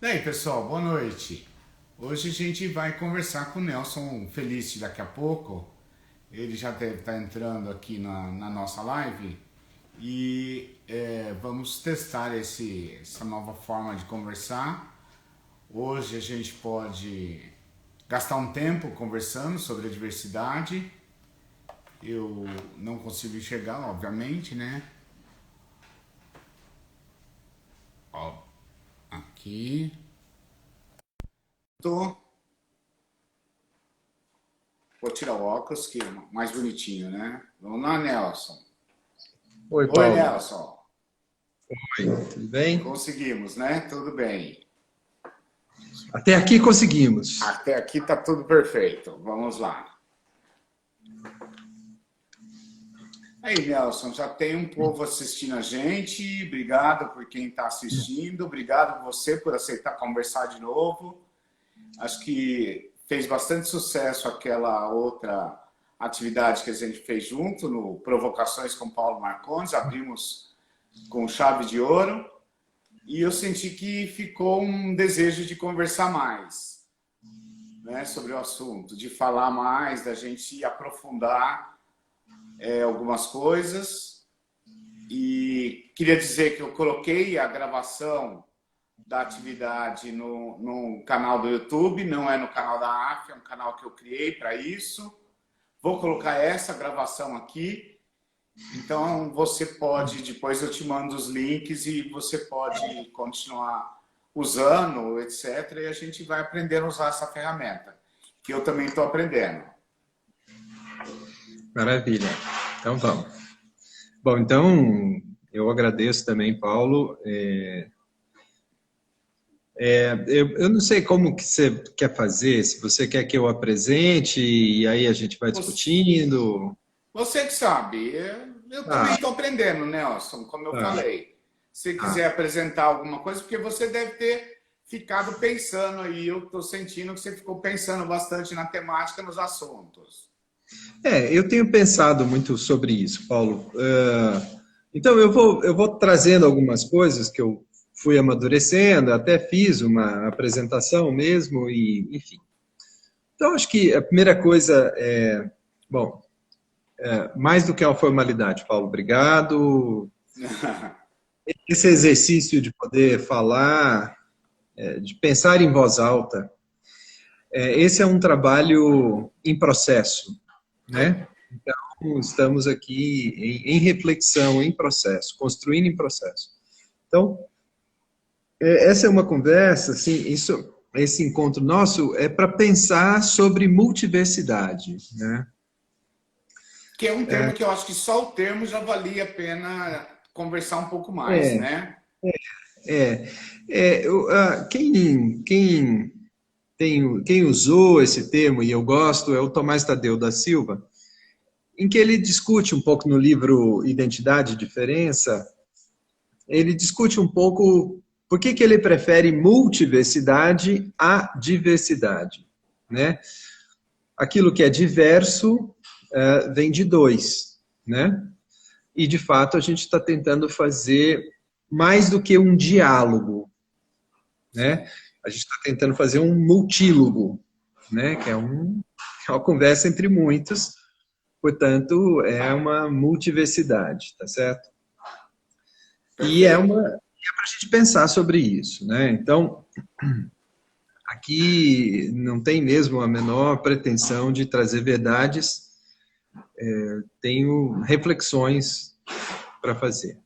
E aí, pessoal, boa noite. Hoje a gente vai conversar com o Nelson Felice daqui a pouco. Ele já deve estar entrando aqui na nossa live e vamos testar essa nova forma de conversar. Hoje a gente pode gastar um tempo conversando sobre a diversidade. Eu não consigo enxergar, obviamente, né? Ó, aqui. Tô. Vou tirar o óculos, que é mais bonitinho, né? Vamos lá, Nelson. Oi, Oi, Paulo. Nelson. Oi, tudo bem? Conseguimos, né? Tudo bem. Até aqui conseguimos. Até aqui tá tudo perfeito. Vamos lá. Aí, Nelson, já tem um povo assistindo a gente. Obrigado por quem está assistindo. Obrigado você por aceitar conversar de novo. Acho que fez bastante sucesso aquela outra atividade que a gente fez junto no Provocações com Paulo Marcondes. Abrimos com chave de ouro. E eu senti que ficou um desejo de conversar mais, né, sobre o assunto, de falar mais, da gente aprofundar algumas coisas. E queria dizer que eu coloquei a gravação da atividade no canal do YouTube, não é no canal da AF, é um canal que eu criei para isso. Vou colocar essa gravação aqui. Então, você pode, depois eu te mando os links e você pode continuar usando, etc. E a gente vai aprendendo a usar essa ferramenta, que eu também estou aprendendo. Maravilha. Então vamos. Bom, então eu agradeço também, Paulo. Eu não sei como que você quer fazer, se você quer que eu apresente e aí a gente vai Você, discutindo. você que sabe, eu também Ah, estou aprendendo, Nelson, como eu ah, falei. Se quiser ah. apresentar alguma coisa, porque você deve ter ficado pensando aí, eu estou sentindo que você ficou pensando bastante na temática, nos assuntos. Eu tenho pensado muito sobre isso, Paulo. Então eu vou trazendo algumas coisas que eu fui amadurecendo, até fiz uma apresentação mesmo e, enfim. Então, acho que a primeira coisa é, bom, mais do que uma formalidade, Paulo, obrigado. Esse exercício de poder falar, de pensar em voz alta, esse é um trabalho em processo, né? Então, estamos aqui em reflexão, em processo, construindo em processo. Então, essa é uma conversa, assim, esse encontro nosso é para pensar sobre multiversidade, né? Que é um termo que eu acho que só o termo já valia a pena conversar um pouco mais, É, né? é, quem usou esse termo, e eu gosto, é o Tomás Tadeu da Silva, em que ele discute um pouco no livro Identidade e Diferença, ele discute um pouco por que ele prefere multiversidade à diversidade, né? Aquilo que é diverso vem de dois, né? E, de fato, a gente está tentando fazer mais do que um diálogo, né? Sim. A gente está tentando fazer um multílogo, né? Que é uma conversa entre muitos, portanto, é uma multiversidade, tá certo? E Perfeito. para a gente pensar sobre isso, né? Então, aqui não tem mesmo a menor pretensão de trazer verdades, tenho reflexões para fazer.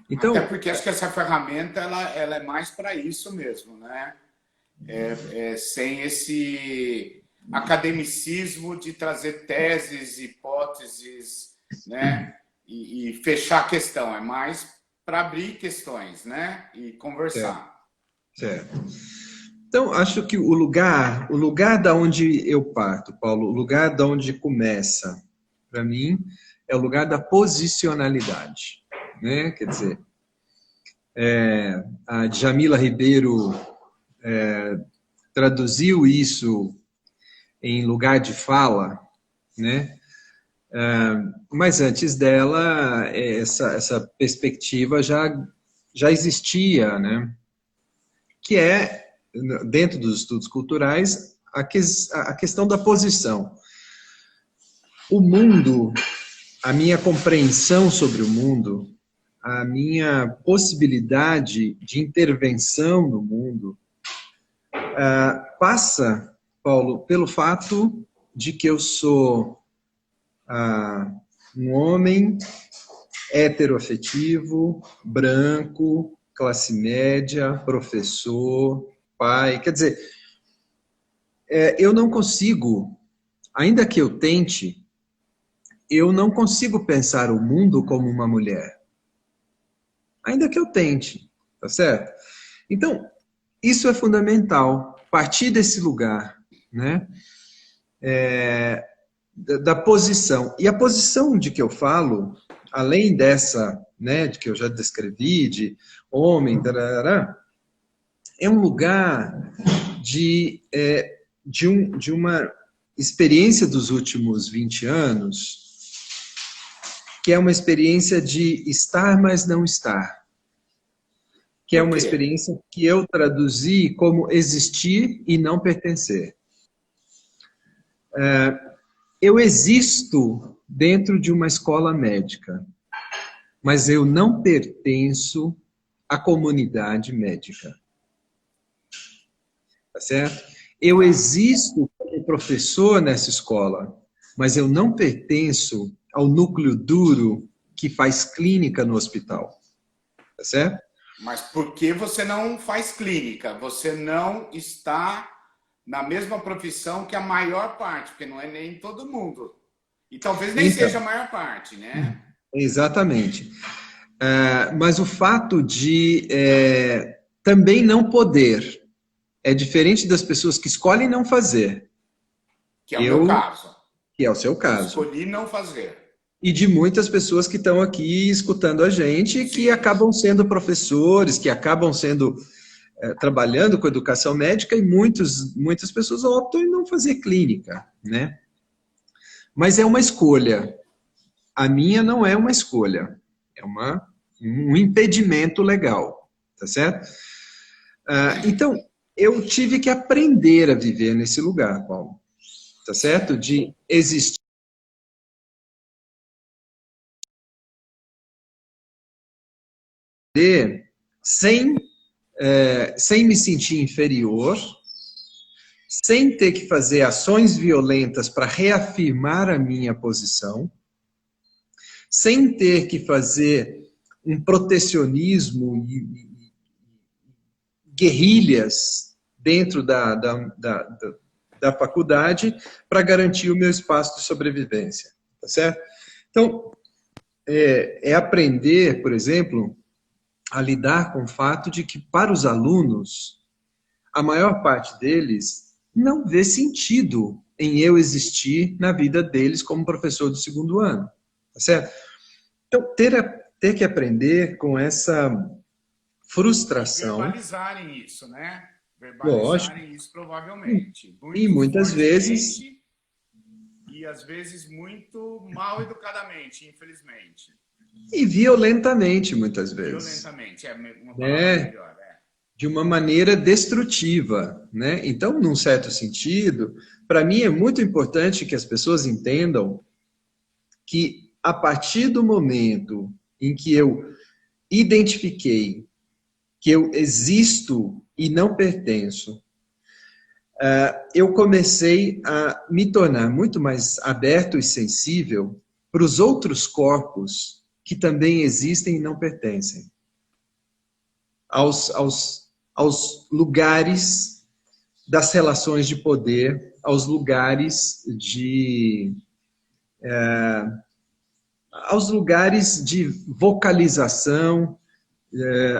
Até Então, porque acho que essa ferramenta ela é mais para isso mesmo, né? Sem esse academicismo de trazer teses, hipóteses, né? E fechar a questão. É mais para abrir questões, né? E certo, conversar. certo. Então, acho que o lugar da onde eu parto, Paulo, o lugar da onde começa, para mim, é o lugar da posicionalidade, né? Quer dizer, a Djamila Ribeiro traduziu isso em lugar de fala, né? Mas antes dela, essa perspectiva já existia, né? Que é dentro dos estudos culturais, a questão da posição. O mundo, a minha compreensão sobre o mundo, a minha possibilidade de intervenção no mundo, passa, Paulo, pelo fato de que eu sou um homem heteroafetivo, branco, classe média, professor, pai. Quer dizer, eu não consigo, ainda que eu tente, eu não consigo pensar o mundo como uma mulher. Ainda que eu tente, tá certo? Então, isso é fundamental, partir desse lugar, né? Da posição. E a posição de que eu falo, além dessa, né, de que eu já descrevi, de homem, tarará, é um lugar de uma experiência dos últimos 20 anos, que é uma experiência de estar, mas não estar. Que é uma experiência que eu traduzi como existir e não pertencer. Eu existo dentro de uma escola médica, mas eu não pertenço à comunidade médica. Tá certo? Eu existo como professor nessa escola, mas eu não pertenço ao núcleo duro que faz clínica no hospital. Tá certo? Mas por que você não faz clínica? Você não está na mesma profissão que a maior parte, porque não é nem todo mundo. E talvez nem seja a maior parte, né? Exatamente. Mas o fato de também não poder é diferente das pessoas que escolhem não fazer. Que é o meu caso. Que é o seu caso. Eu escolhi não fazer. E de muitas pessoas que estão aqui escutando a gente, que acabam sendo professores, que acabam sendo trabalhando com educação médica, e muitas pessoas optam em não fazer clínica, né? Mas é uma escolha. A minha não é uma escolha. É um impedimento legal, tá certo? Então, eu tive que aprender a viver nesse lugar, Paulo, tá certo? De existir sem me sentir inferior, sem ter que fazer ações violentas para reafirmar a minha posição, sem ter que fazer um protecionismo e guerrilhas dentro da faculdade para garantir o meu espaço de sobrevivência, tá certo? Então, aprender, por exemplo, a lidar com o fato de que, para os alunos, a maior parte deles não vê sentido em eu existir na vida deles como professor do segundo ano, tá certo? Então, ter que aprender com essa frustração. Verbalizarem isso, né? Lógico. Isso provavelmente. E muitas vezes... E às vezes muito mal educadamente, infelizmente. E violentamente, muitas vezes. Violentamente, é uma palavra melhor. De uma maneira destrutiva, né? Então, num certo sentido, para mim é muito importante que as pessoas entendam que a partir do momento em que eu identifiquei que eu existo e não pertenço, eu comecei a me tornar muito mais aberto e sensível para os outros corpos que também existem e não pertencem. Aos lugares das relações de poder, aos lugares de vocalização,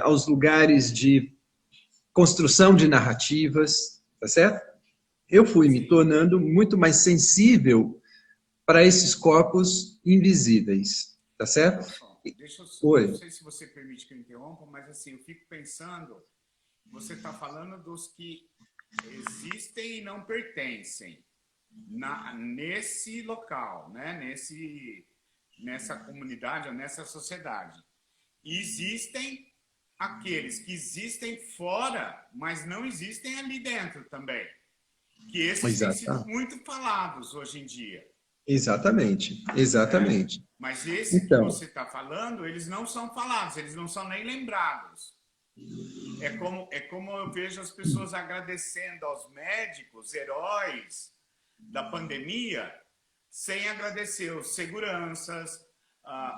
aos lugares de construção de narrativas, tá certo? Eu fui me tornando muito mais sensível para esses corpos invisíveis, tá certo? Oi. Não sei se você permite que eu interrompa, mas assim, eu fico pensando, você está falando dos que existem e não pertencem nesse local, né? Nessa comunidade ou nessa sociedade. E existem aqueles que existem fora, mas não existem ali dentro também. Que esses têm sido muito falados hoje em dia. Exatamente, exatamente. Mas esse que Então, você está falando, eles não são falados, eles não são nem lembrados. É como eu vejo as pessoas agradecendo aos médicos, heróis da pandemia, sem agradecer os seguranças,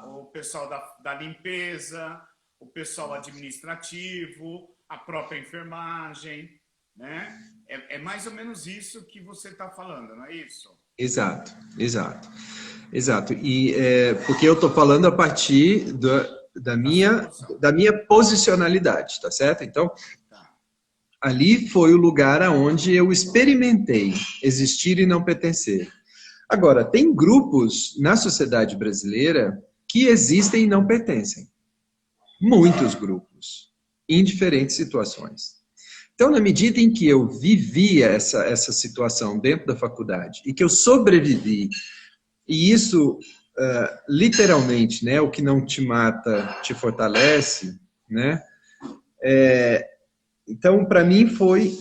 o pessoal da limpeza, o pessoal administrativo, a própria enfermagem, né? É mais ou menos isso que você está falando, não é isso? exato, exato, exato. E porque eu estou falando a partir da minha posicionalidade, tá certo? Então, Tá. ali foi o lugar aonde eu experimentei existir e não pertencer. Agora, tem grupos na sociedade brasileira que existem e não pertencem. Muitos grupos, em diferentes situações. Então, na medida em que eu vivia essa situação dentro da faculdade e que eu sobrevivi, e isso, literalmente, né, o que não te mata te fortalece, né? Então, para mim, foi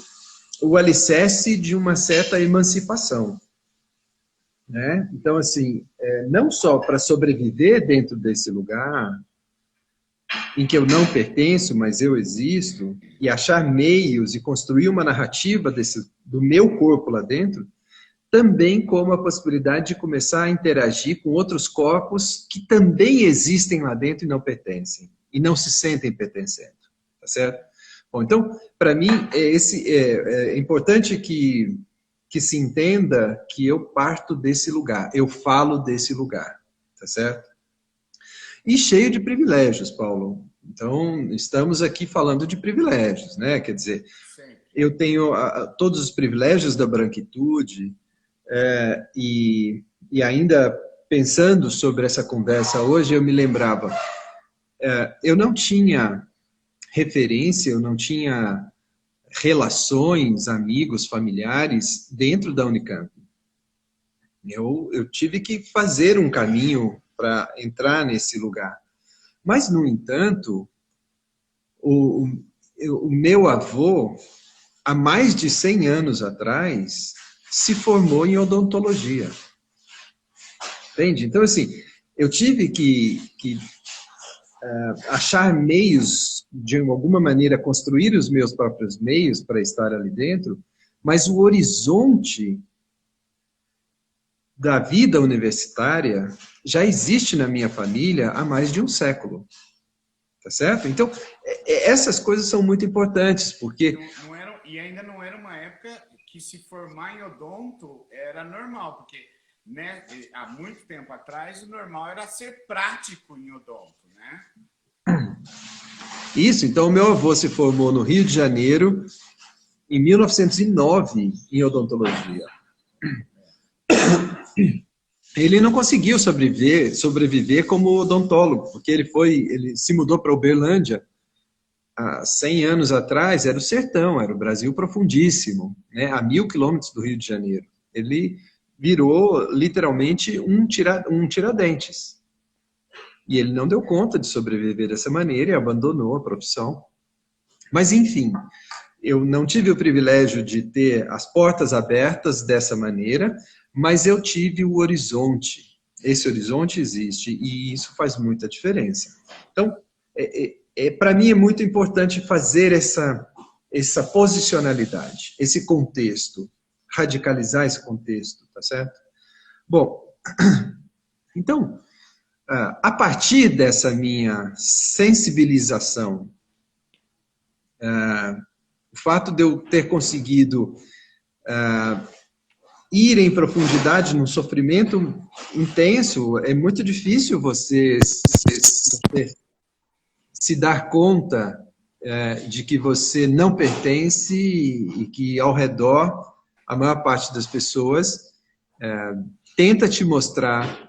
o alicerce de uma certa emancipação. Né? Então, assim, não só para sobreviver dentro desse lugar, em que eu não pertenço, mas eu existo, e achar meios e construir uma narrativa do meu corpo lá dentro, também como a possibilidade de começar a interagir com outros corpos que também existem lá dentro e não pertencem, e não se sentem pertencendo, tá certo? Bom, então, para mim, é importante que se entenda que eu parto desse lugar, eu falo desse lugar, tá certo? E cheio de privilégios, Paulo. Então, estamos aqui falando de privilégios, né? Quer dizer, eu tenho todos os privilégios da branquitude, e ainda pensando sobre essa conversa hoje, eu me lembrava, eu não tinha referência, eu não tinha relações, amigos, familiares dentro da Unicamp. Eu tive que fazer um caminho para entrar nesse lugar. Mas, no entanto, o meu avô, há mais de 100 anos atrás, se formou em odontologia. Entende? Então, assim, eu tive que achar meios, de alguma maneira, construir os meus próprios meios para estar ali dentro, mas o horizonte da vida universitária já existe na minha família há mais de um século. Tá certo? Então, essas coisas são muito importantes, porque... E ainda não era uma época que se formar em odonto era normal, porque, né, há muito tempo atrás o normal era ser prático em odonto, né? Isso, então o meu avô se formou no Rio de Janeiro em 1909 em odontologia. Ele não conseguiu sobreviver como odontólogo, porque ele se mudou para Uberlândia há 100 anos atrás, era o sertão, era o Brasil profundíssimo, né, a 1.000 quilômetros do Rio de Janeiro. Ele virou literalmente um Tiradentes. E ele não deu conta de sobreviver dessa maneira e abandonou a profissão. Mas, enfim, eu não tive o privilégio de ter as portas abertas dessa maneira, mas eu tive o horizonte. Esse horizonte existe e isso faz muita diferença. Então, para mim é muito importante fazer essa posicionalidade, esse contexto, radicalizar esse contexto, tá certo? Bom, então, a partir dessa minha sensibilização, o fato de eu ter conseguido ir em profundidade num sofrimento intenso, é muito difícil você se dar conta de que você não pertence e que ao redor a maior parte das pessoas tenta te mostrar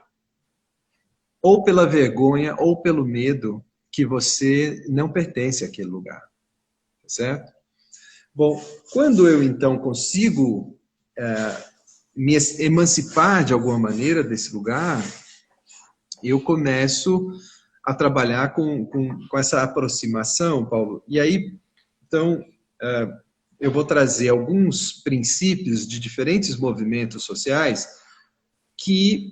ou pela vergonha ou pelo medo que você não pertence àquele lugar, certo? Bom, quando eu então consigo me emancipar de alguma maneira desse lugar, eu começo a trabalhar com essa aproximação, Paulo. E aí, então, eu vou trazer alguns princípios de diferentes movimentos sociais que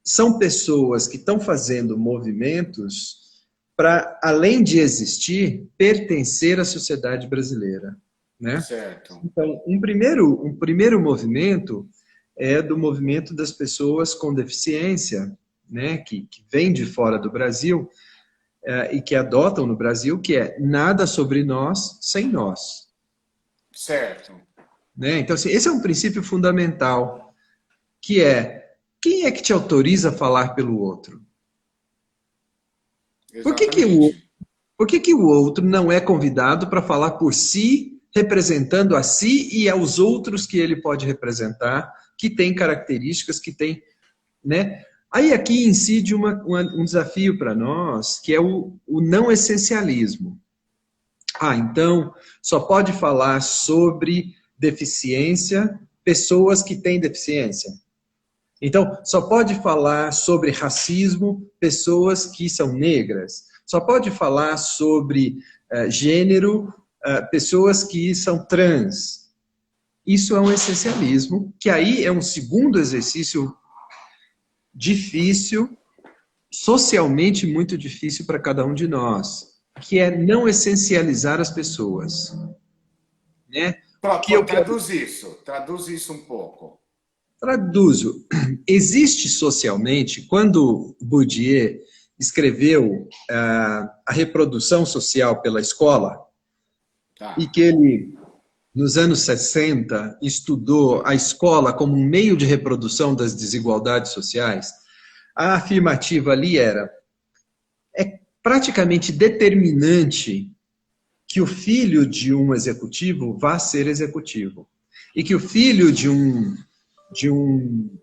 são pessoas que estão fazendo movimentos para, além de existir, pertencer à sociedade brasileira, né? Certo. Então, um primeiro movimento é do movimento das pessoas com deficiência, né, que vem de fora do Brasil e que adotam no Brasil, que é nada sobre nós sem nós. Certo. Né? Então, assim, esse é um princípio fundamental, que é, quem é que te autoriza a falar pelo outro? Por que o outro não é convidado para falar por si, representando a si e aos outros que ele pode representar, que tem características, que tem, né? Aí aqui incide um desafio para nós, que é o não essencialismo. Então, só pode falar sobre deficiência pessoas que têm deficiência. Então, só pode falar sobre racismo pessoas que são negras. Só pode falar sobre gênero pessoas que são trans. Isso é um essencialismo, que aí é um segundo exercício difícil, socialmente muito difícil para cada um de nós, que é não essencializar as pessoas. Né? Traduz isso um pouco. Traduzo. Existe socialmente, quando Bourdieu escreveu a reprodução social pela escola, e que ele, nos anos 60, estudou a escola como um meio de reprodução das desigualdades sociais, a afirmativa ali é praticamente determinante que o filho de um executivo vá ser executivo. E que o filho de um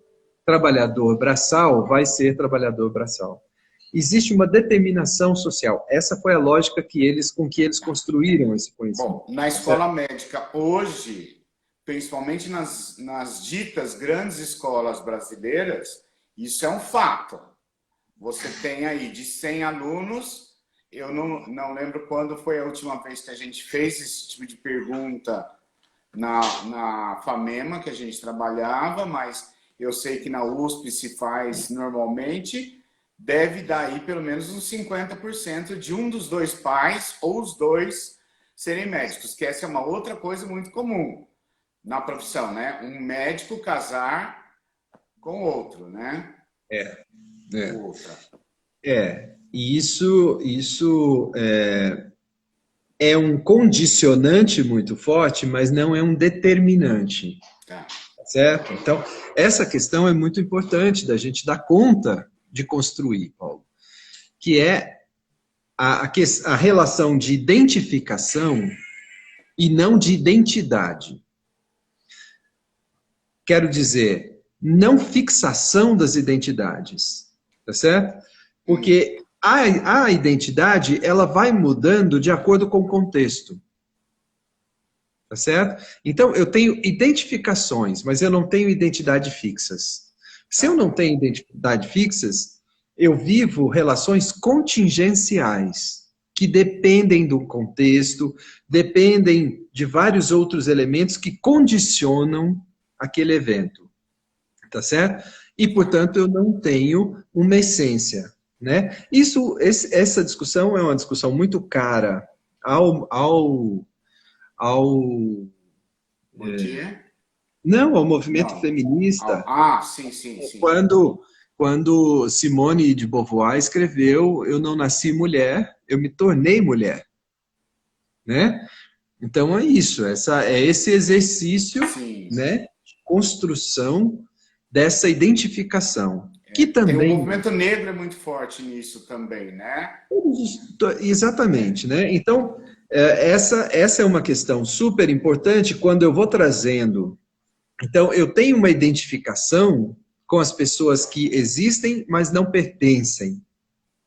trabalhador braçal vai ser trabalhador braçal. Existe uma determinação social. Essa foi a lógica com que eles construíram esse conhecimento. Bom, na escola médica, hoje, principalmente nas ditas grandes escolas brasileiras, isso é um fato. Você tem aí de 100 alunos, eu não lembro quando foi a última vez que a gente fez esse tipo de pergunta na FAMEMA, que a gente trabalhava, mas eu sei que na USP se faz normalmente. Deve dar aí pelo menos uns 50% de um dos dois pais ou os dois serem médicos, que essa é uma outra coisa muito comum na profissão, né? Um médico casar com outro, né? E isso é um condicionante muito forte, mas não é um determinante. Certo? Então, essa questão é muito importante da gente dar conta de construir, Paulo, que é a relação de identificação e não de identidade. Quero dizer, não fixação das identidades, tá certo? Porque a identidade, ela vai mudando de acordo com o contexto, tá certo? Então, eu tenho identificações, mas eu não tenho identidade fixas. Se eu não tenho identidade fixas, eu vivo relações contingenciais, que dependem do contexto, dependem de vários outros elementos que condicionam aquele evento. Tá certo? E, portanto, eu não tenho uma essência. Né? Essa discussão é uma discussão muito cara ao movimento feminista. Sim. Quando Simone de Beauvoir escreveu "Eu não nasci mulher, eu me tornei mulher". Né? Então é isso, é esse exercício, né, de construção dessa identificação. Que também... Tem o movimento negro é muito forte nisso também, né? Exatamente, né? Então, essa é uma questão super importante quando eu vou trazendo. Então, eu tenho uma identificação com as pessoas que existem, mas não pertencem,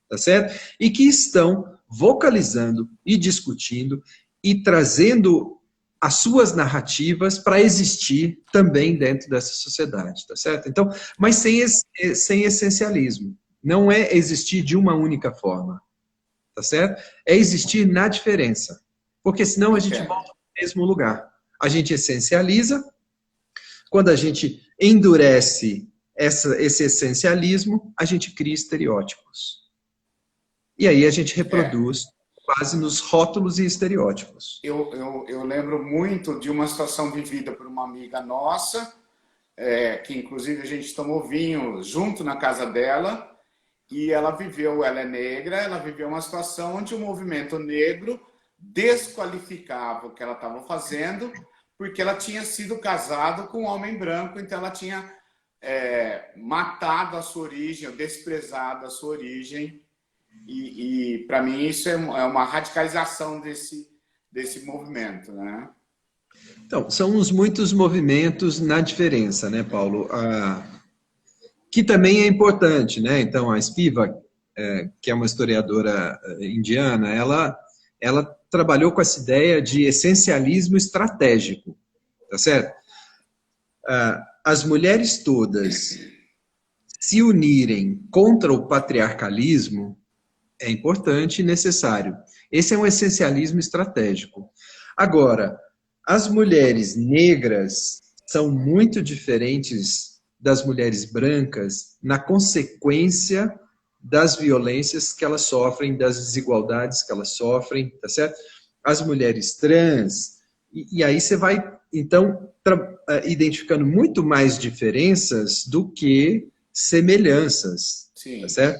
tá certo? E que estão vocalizando e discutindo e trazendo as suas narrativas para existir também dentro dessa sociedade, tá certo? Então, mas sem essencialismo, não é existir de uma única forma, tá certo? É existir na diferença, porque senão a gente volta no mesmo lugar. A gente essencializa, quando a gente endurece esse essencialismo, a gente cria estereótipos. E aí a gente reproduz quase nos rótulos e estereótipos. Eu lembro muito de uma situação vivida por uma amiga nossa, que inclusive a gente tomou vinho junto na casa dela, e ela é negra, ela viveu uma situação onde o movimento negro desqualificava o que ela estava fazendo, porque ela tinha sido casada com um homem branco, então ela tinha matado a sua origem, ou desprezado a sua origem, e para mim isso é uma radicalização desse movimento, né? Então, são os muitos movimentos na diferença, né, Paulo? Que também é importante, né? Então, a Spivak, que é uma historiadora indiana, ela trabalhou com essa ideia de essencialismo estratégico, tá certo? As mulheres todas se unirem contra o patriarcalismo é importante e necessário. Esse é um essencialismo estratégico. Agora, as mulheres negras são muito diferentes das mulheres brancas na consequência das violências que elas sofrem, das desigualdades que elas sofrem, tá certo? As mulheres trans, e aí você vai, então, identificando muito mais diferenças do que semelhanças, Sim. Tá certo?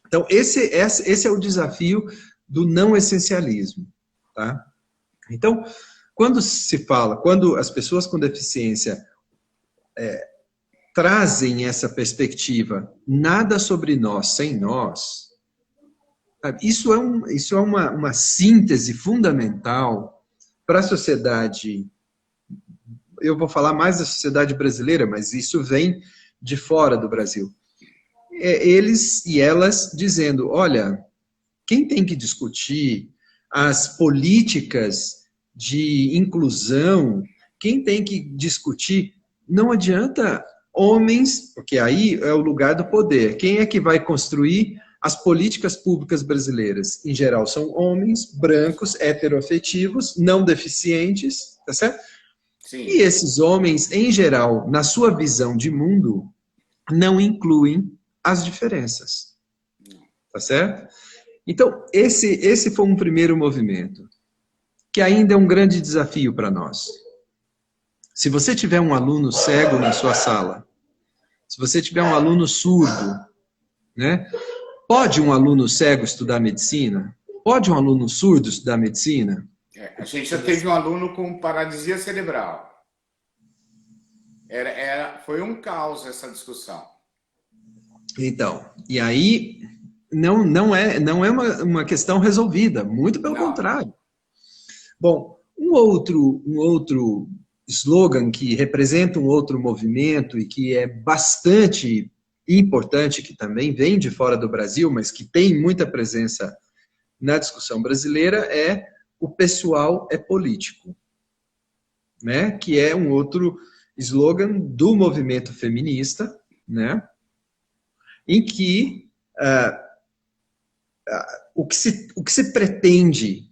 Então, esse é o desafio do não essencialismo, tá? Então, quando as pessoas com deficiência trazem essa perspectiva, nada sobre nós sem nós, isso é uma síntese fundamental para a sociedade. Eu vou falar mais da sociedade brasileira, mas isso vem de fora do Brasil. Eles e elas dizendo, olha, quem tem que discutir as políticas de inclusão, quem tem que discutir, não adianta homens, porque aí é o lugar do poder. Quem é que vai construir as políticas públicas brasileiras? Em geral, são homens brancos, heteroafetivos, não deficientes, tá certo? Sim. E esses homens, em geral, na sua visão de mundo, não incluem as diferenças, tá certo? Então, esse foi um primeiro movimento, que ainda é um grande desafio para nós. Se você tiver um aluno cego na sua sala, se você tiver um aluno surdo, né? Pode um aluno cego estudar medicina? Pode um aluno surdo estudar medicina? A gente já teve um aluno com paralisia cerebral. Foi um caos essa discussão. Então, e aí não é uma questão resolvida, muito pelo contrário. Bom, um outro slogan que representa um outro movimento e que é bastante importante, que também vem de fora do Brasil, mas que tem muita presença na discussão brasileira, é o pessoal é político, né? Que é um outro slogan do movimento feminista, né? Em que o que se pretende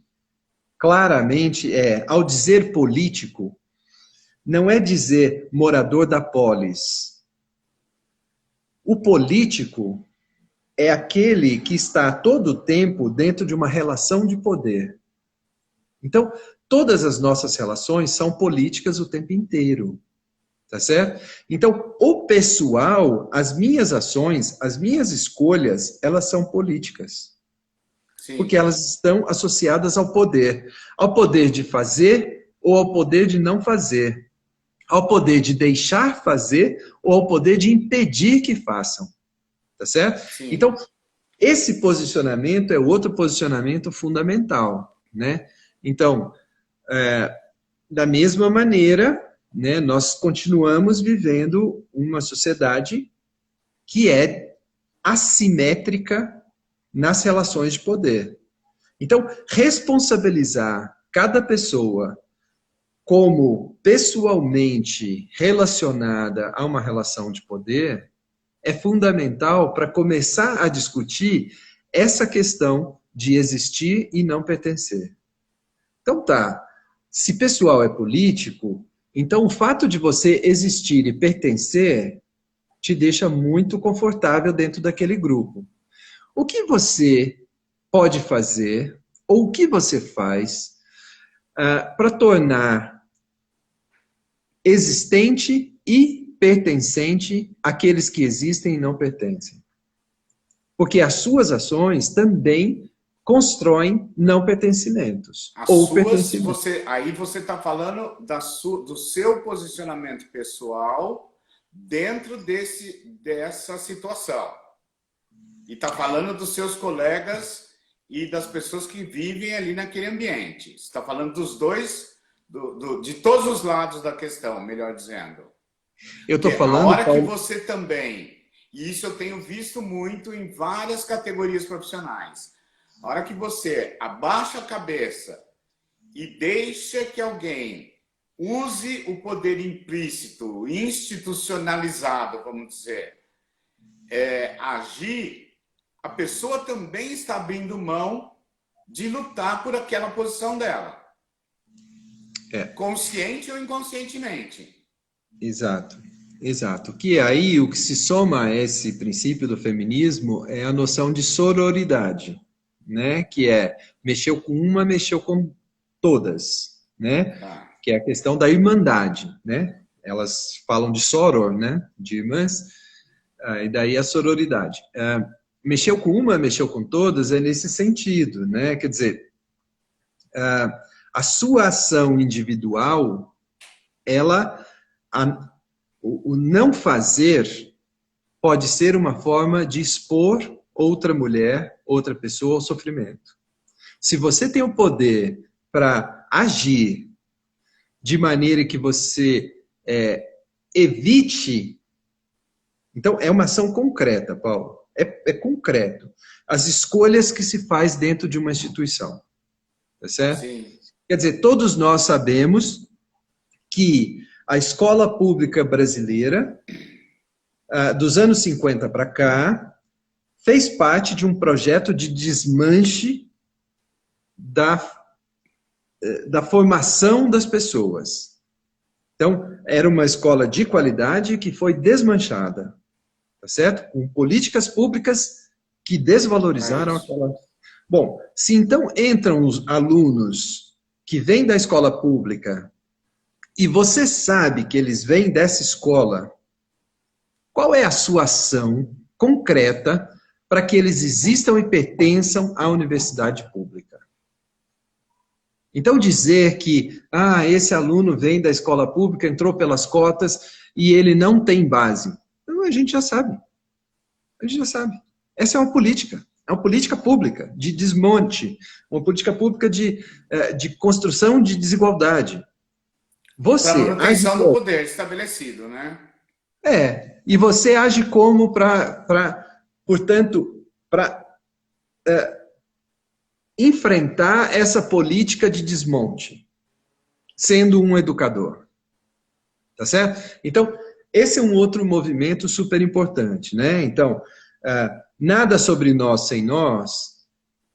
claramente ao dizer político, não é dizer morador da polis. O político é aquele que está todo o tempo dentro de uma relação de poder. Então, todas as nossas relações são políticas o tempo inteiro. Tá certo? Então, o pessoal, as minhas ações, as minhas escolhas, elas são políticas. Sim. Porque elas estão associadas ao poder de fazer ou ao poder de não fazer, ao poder de deixar fazer ou ao poder de impedir que façam. Tá certo? Sim. Então, esse posicionamento é outro posicionamento fundamental, né? Então, da mesma maneira, né, nós continuamos vivendo uma sociedade que é assimétrica nas relações de poder. Então, responsabilizar cada pessoa como pessoalmente relacionada a uma relação de poder é fundamental para começar a discutir essa questão de existir e não pertencer. Então tá, se pessoal é político, então o fato de você existir e pertencer te deixa muito confortável dentro daquele grupo. O que você pode fazer, ou o que você faz, para tornar existente e pertencente aqueles que existem e não pertencem? Porque as suas ações também constroem não pertencimentos. Aí você está falando do seu posicionamento pessoal dentro dessa situação. E está falando dos seus colegas e das pessoas que vivem ali naquele ambiente. Você está falando dos dois, de todos os lados da questão, melhor dizendo. Eu estou falando... A hora que você também, e isso eu tenho visto muito em várias categorias profissionais, a hora que você abaixa a cabeça e deixa que alguém use o poder implícito, institucionalizado, vamos dizer, agir, a pessoa também está abrindo mão de lutar por aquela posição dela. Consciente ou inconscientemente. Exato, exato. Que aí o que se soma a esse princípio do feminismo é a noção de sororidade, né? Que é mexeu com uma, mexeu com todas, né? Que é a questão da irmandade, né? Elas falam de soror, né? De irmãs, e daí a sororidade. Mexeu com uma, mexeu com todas, é nesse sentido, né? Quer dizer, a sua ação individual, o não fazer pode ser uma forma de expor outra mulher, outra pessoa ao sofrimento. Se você tem o poder para agir de maneira que você evite... Então, é uma ação concreta, Paulo. É concreto. As escolhas que se faz dentro de uma instituição. Tá certo? Sim. Quer dizer, todos nós sabemos que a escola pública brasileira, dos anos 50 para cá, fez parte de um projeto de desmanche da formação das pessoas. Então, era uma escola de qualidade que foi desmanchada. Tá certo? Com políticas públicas que desvalorizaram aquela... Bom, se então entram os alunos que vêm da escola pública e você sabe que eles vêm dessa escola, qual é a sua ação concreta para que eles existam e pertençam à universidade pública? Então dizer que esse aluno vem da escola pública, entrou pelas cotas e ele não tem base. Não, a gente já sabe. A gente já sabe. Essa é uma política pública de desmonte, uma política pública de construção de desigualdade. Você para manutenção do poder estabelecido, né? E você age como portanto, para enfrentar essa política de desmonte, sendo um educador. Tá certo? Então, esse é um outro movimento super importante, né? Então, nada sobre nós sem nós,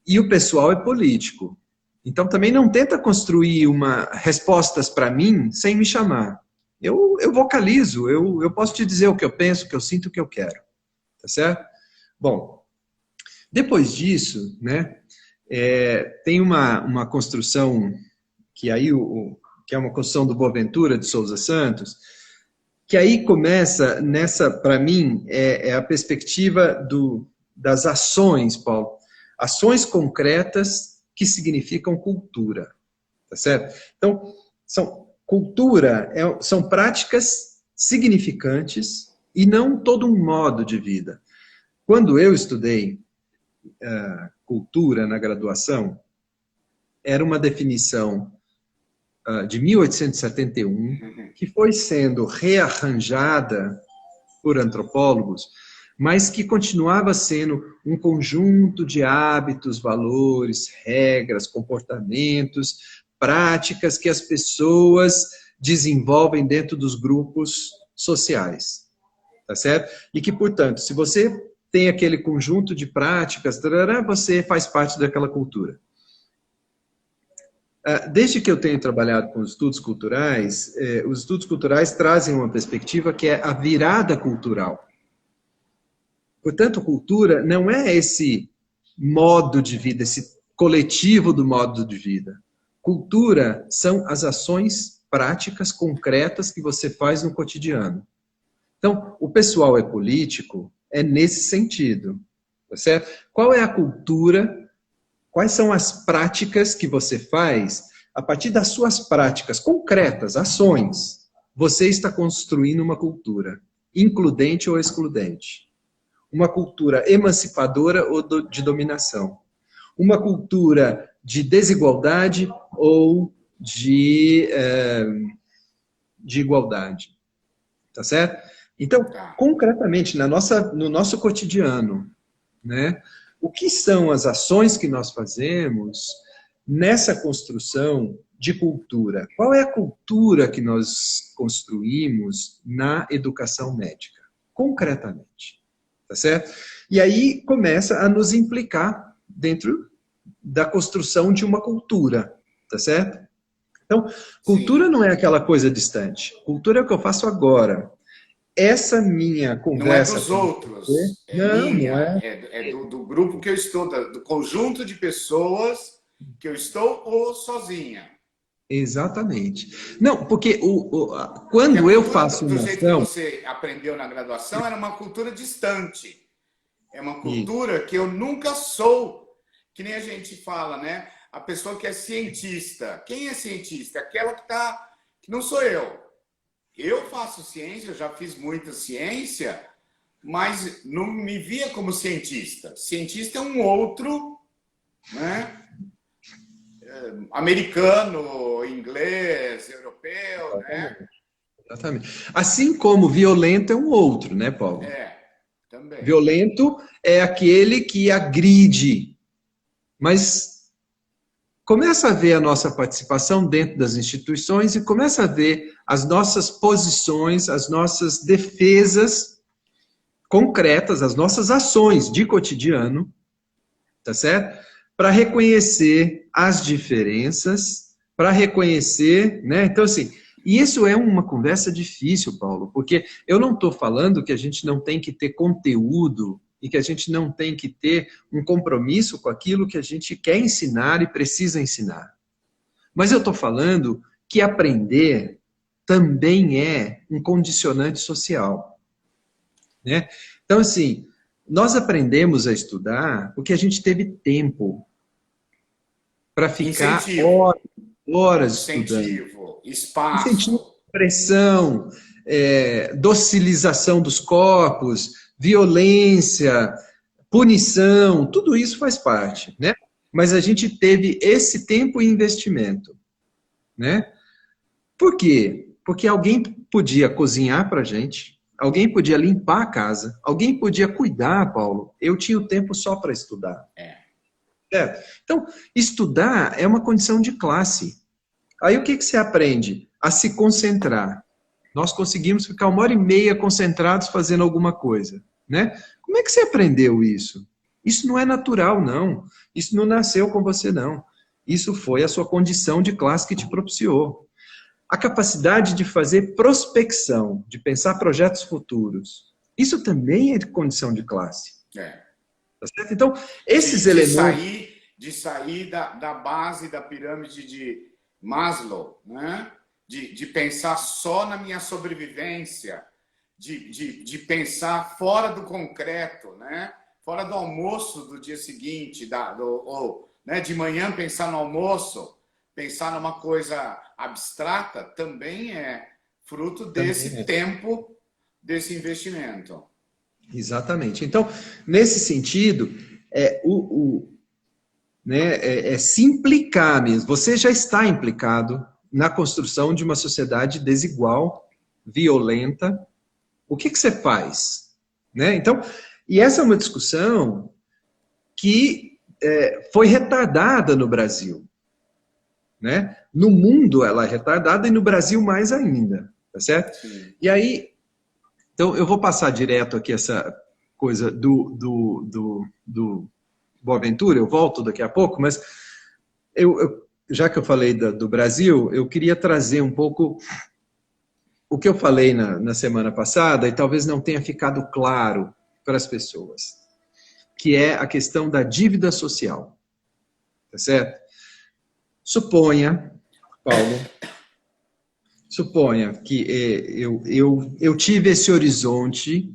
e o pessoal é político. Então, também não tenta construir respostas para mim sem me chamar. Eu vocalizo, eu posso te dizer o que eu penso, o que eu sinto, o que eu quero. Tá certo? Bom, depois disso, né, tem uma construção, que é uma construção do Boaventura de Souza Santos, que aí começa, para mim, é a perspectiva das ações, Paulo. Ações concretas que significam cultura. Tá certo? Então, cultura são práticas significantes e não todo um modo de vida. Quando eu estudei cultura na graduação, era uma definição de 1871, que foi sendo rearranjada por antropólogos, mas que continuava sendo um conjunto de hábitos, valores, regras, comportamentos, práticas que as pessoas desenvolvem dentro dos grupos sociais. tá certo? E que, portanto, se você tem aquele conjunto de práticas, tarará, você faz parte daquela cultura. Desde que eu tenho trabalhado com os estudos culturais trazem uma perspectiva que é a virada cultural. Portanto, cultura não é esse modo de vida, esse coletivo do modo de vida. Cultura são as ações práticas, concretas que você faz no cotidiano. Então, o pessoal é político, é nesse sentido. Tá certo? Qual é a cultura? Quais são as práticas que você faz? A partir das suas práticas concretas, ações, você está construindo uma cultura, includente ou excludente. Uma cultura emancipadora ou de dominação. Uma cultura de desigualdade ou de igualdade. Tá certo? Então, concretamente, no nosso cotidiano, né, o que são as ações que nós fazemos nessa construção de cultura? Qual é a cultura que nós construímos na educação médica, concretamente? Tá certo? E aí começa a nos implicar dentro da construção de uma cultura, tá certo? Então, cultura não é aquela coisa distante. Cultura é o que eu faço agora. Essa minha conversa... Não é dos outros, minha, é do grupo que eu estou, do conjunto de pessoas que eu estou ou sozinha. Exatamente. Não, porque quando eu faço uma ação... Do jeito que você aprendeu na graduação, era uma cultura distante. É uma cultura que eu nunca sou, que nem a gente fala, né? A pessoa que é cientista. Quem é cientista? Aquela que não sou eu. Eu faço ciência, eu já fiz muita ciência, mas não me via como cientista. Cientista é um outro, né? Americano, inglês, europeu, né? Exatamente. Assim como violento é um outro, né, Paulo? Também. Violento é aquele que agride, mas começa a ver a nossa participação dentro das instituições e começa a ver as nossas posições, as nossas defesas concretas, as nossas ações de cotidiano, tá certo? Para reconhecer as diferenças, para reconhecer, né? Então, assim, isso é uma conversa difícil, Paulo, porque eu não estou falando que a gente não tem que ter conteúdo e que a gente não tem que ter um compromisso com aquilo que a gente quer ensinar e precisa ensinar. Mas eu estou falando que aprender também é um condicionante social, né? Então, assim, nós aprendemos a estudar porque a gente teve tempo para ficar horas estudando. Incentivo, espaço. Incentivo, pressão, docilização dos corpos, violência, punição, tudo isso faz parte, né? Mas a gente teve esse tempo e investimento, né? Por quê? Porque alguém podia cozinhar para a gente, alguém podia limpar a casa, alguém podia cuidar, Paulo. Eu tinha o tempo só para estudar. Então, estudar é uma condição de classe. Aí o que você aprende? A se concentrar. Nós conseguimos ficar 1h30 concentrados fazendo alguma coisa, né? Como é que você aprendeu isso? Isso não é natural, não. Isso não nasceu com você, não. Isso foi a sua condição de classe que te propiciou. A capacidade de fazer prospecção, de pensar projetos futuros. Isso também é de condição de classe. Tá certo? Então, esses elementos... De sair da base da pirâmide de Maslow, né? De pensar só na minha sobrevivência, de pensar fora do concreto, né? Fora do almoço do dia seguinte, né? De manhã pensar no almoço, pensar numa coisa abstrata, também é fruto desse tempo, desse investimento. Exatamente. Então, nesse sentido, se implicar mesmo. Você já está implicado na construção de uma sociedade desigual, violenta. O que você faz? Né? Então, e essa é uma discussão que foi retardada no Brasil. Né? No mundo ela é retardada e no Brasil mais ainda. Tá certo? Sim. E aí, Então, eu vou passar direto aqui essa coisa do Boaventura, eu volto daqui a pouco, mas já que eu falei do Brasil, eu queria trazer um pouco o que eu falei na semana passada, e talvez não tenha ficado claro para as pessoas, que é a questão da dívida social. Tá certo? Suponha, Paulo, que eu tive esse horizonte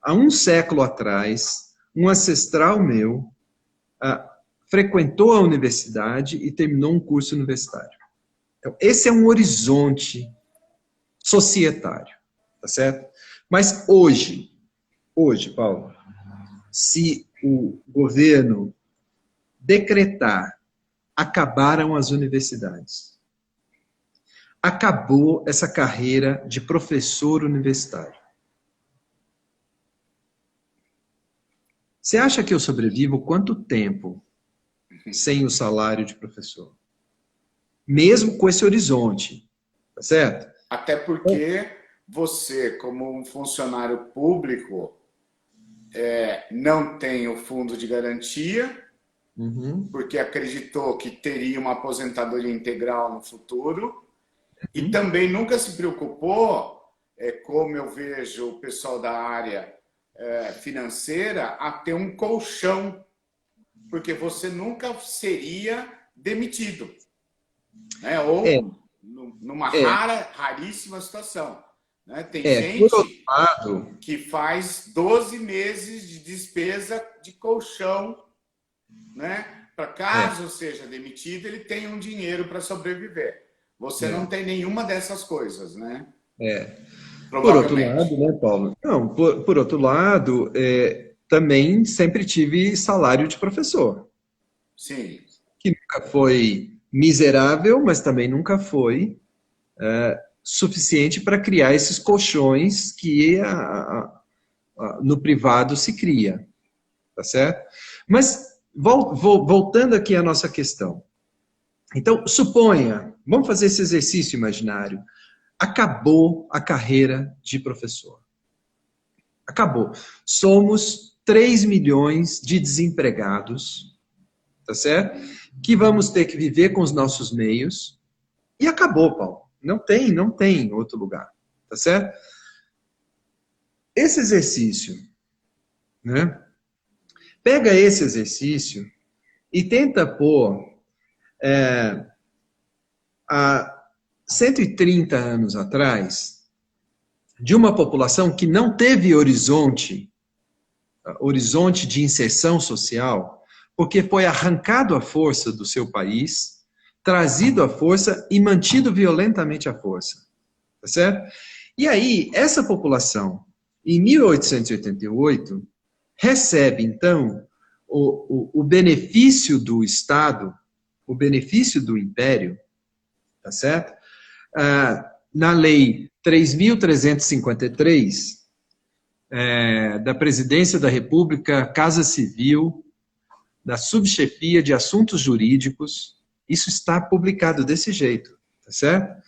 há um século atrás, um ancestral meu frequentou a universidade e terminou um curso universitário. Então, esse é um horizonte societário, tá certo? Mas hoje, Paulo, se o governo decretar acabaram as universidades, acabou essa carreira de professor universitário. Você acha que eu sobrevivo quanto tempo sem o salário de professor? Mesmo com esse horizonte, tá certo? Até porque você, como um funcionário público, não tem o fundo de garantia, porque acreditou que teria uma aposentadoria integral no futuro, e também nunca se preocupou, como eu vejo o pessoal da área financeira, a ter um colchão, porque você nunca seria demitido, né? Ou numa raríssima situação. Né? Tem gente que faz 12 meses de despesa de colchão, né? Para caso seja demitido, ele tenha um dinheiro para sobreviver. Você não tem nenhuma dessas coisas, né? Por outro lado, né, Paulo? Não, por outro lado, também sempre tive salário de professor. Sim. Que nunca foi miserável, mas também nunca foi suficiente para criar esses colchões que no privado se cria. Tá certo? Mas, voltando aqui à nossa questão. Então, suponha, vamos fazer esse exercício imaginário. Acabou a carreira de professor. Acabou. Somos 3 milhões de desempregados, tá certo? Que vamos ter que viver com os nossos meios. E acabou, Paulo. Não tem outro lugar, tá certo? Esse exercício, né? Pega esse exercício e tenta pôr há 130 anos atrás, de uma população que não teve horizonte de inserção social, porque foi arrancado à força do seu país, trazido à força e mantido violentamente à força. Tá certo? E aí, essa população, em 1888, recebe, então, o benefício do Estado, o benefício do Império, tá certo? Na Lei 3.353, da Presidência da República, Casa Civil, da Subchefia de Assuntos Jurídicos, isso está publicado desse jeito, tá certo?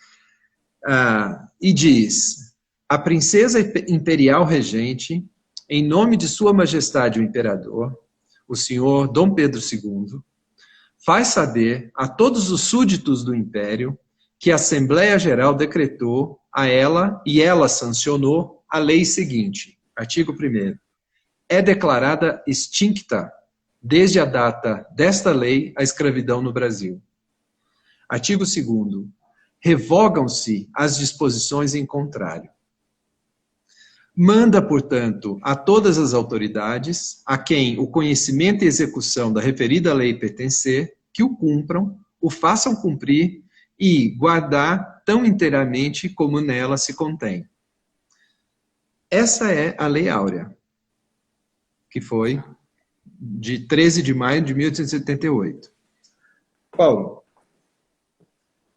E diz: a princesa imperial regente, em nome de Sua Majestade o Imperador, o senhor Dom Pedro II, faz saber a todos os súditos do Império que a Assembleia Geral decretou a ela e ela sancionou a lei seguinte, artigo 1º. É declarada extinta, desde a data desta lei, a escravidão no Brasil. Artigo 2º. Revogam-se as disposições em contrário. Manda, portanto, a todas as autoridades, a quem o conhecimento e execução da referida lei pertencer, que o cumpram, o façam cumprir e guardar tão inteiramente como nela se contém. Essa é a Lei Áurea, que foi de 13 de maio de 1878. Paulo,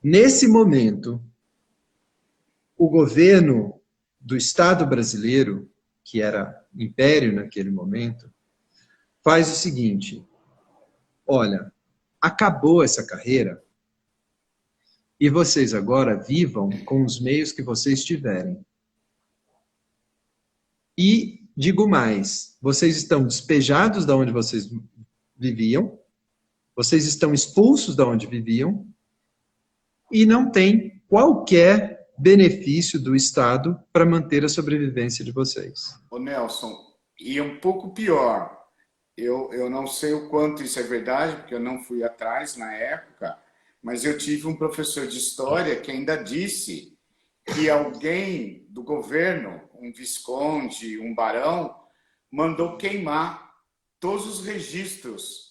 nesse momento, o governo do Estado brasileiro, que era império naquele momento, faz o seguinte: olha, acabou essa carreira e vocês agora vivam com os meios que vocês tiverem. E digo mais, vocês estão despejados da onde vocês viviam, vocês estão expulsos da onde viviam e não tem qualquer benefício do Estado para manter a sobrevivência de vocês. Ô Nelson, e um pouco pior, eu não sei o quanto isso é verdade, porque eu não fui atrás na época, mas eu tive um professor de história que ainda disse que alguém do governo, um visconde, um barão, mandou queimar todos os registros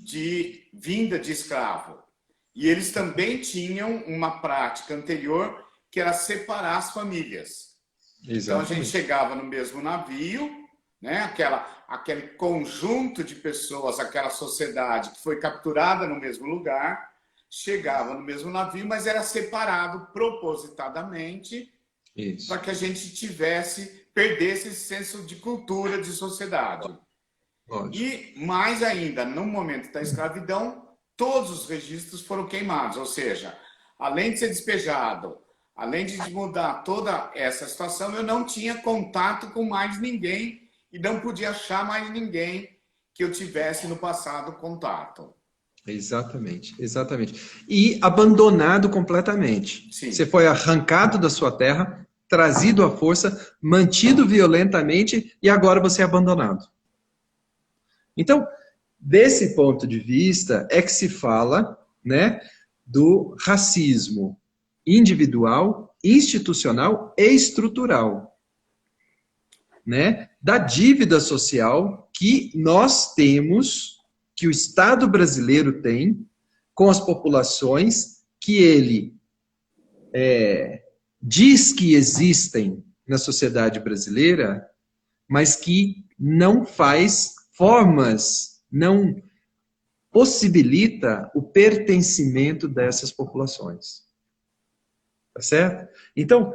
de vinda de escravo. E eles também tinham uma prática anterior que era separar as famílias. Exatamente. Então a gente chegava no mesmo navio, né? Aquele conjunto de pessoas, aquela sociedade que foi capturada no mesmo lugar, chegava no mesmo navio, mas era separado propositadamente para que a gente perdesse esse senso de cultura, de sociedade. Ótimo. E mais ainda, no momento da escravidão, todos os registros foram queimados, ou seja, além de ser despejado, além de mudar toda essa situação, eu não tinha contato com mais ninguém e não podia achar mais ninguém que eu tivesse no passado contato. Exatamente, exatamente. E abandonado completamente. Sim. Você foi arrancado da sua terra, trazido à força, mantido violentamente e agora você é abandonado. Então, desse ponto de vista é que se fala, né, do racismo individual, institucional e estrutural, né, da dívida social que nós temos, que o Estado brasileiro tem com as populações que ele diz que existem na sociedade brasileira, mas que não faz formas, não possibilita o pertencimento dessas populações. Tá certo? Então,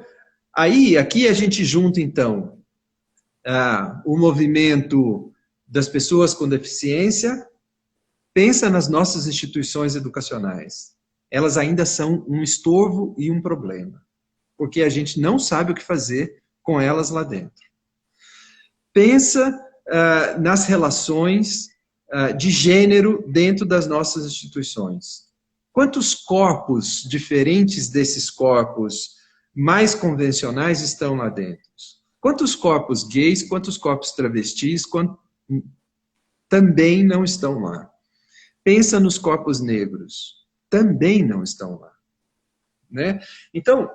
aqui a gente junta, então, o movimento das pessoas com deficiência, pensa nas nossas instituições educacionais. Elas ainda são um estorvo e um problema, porque a gente não sabe o que fazer com elas lá dentro. Pensa nas relações de gênero dentro das nossas instituições. Quantos corpos diferentes desses corpos mais convencionais estão lá dentro? Quantos corpos gays, quantos corpos travestis também não estão lá? Pensa nos corpos negros, também não estão lá. Né? Então,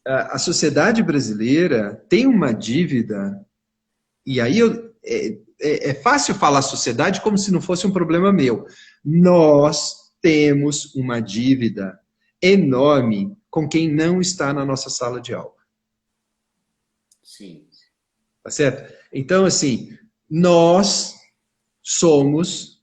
a sociedade brasileira tem uma dívida, e aí é fácil falar sociedade como se não fosse um problema meu. Nós temos uma dívida enorme com quem não está na nossa sala de aula. Sim. Tá certo? Então, assim, nós somos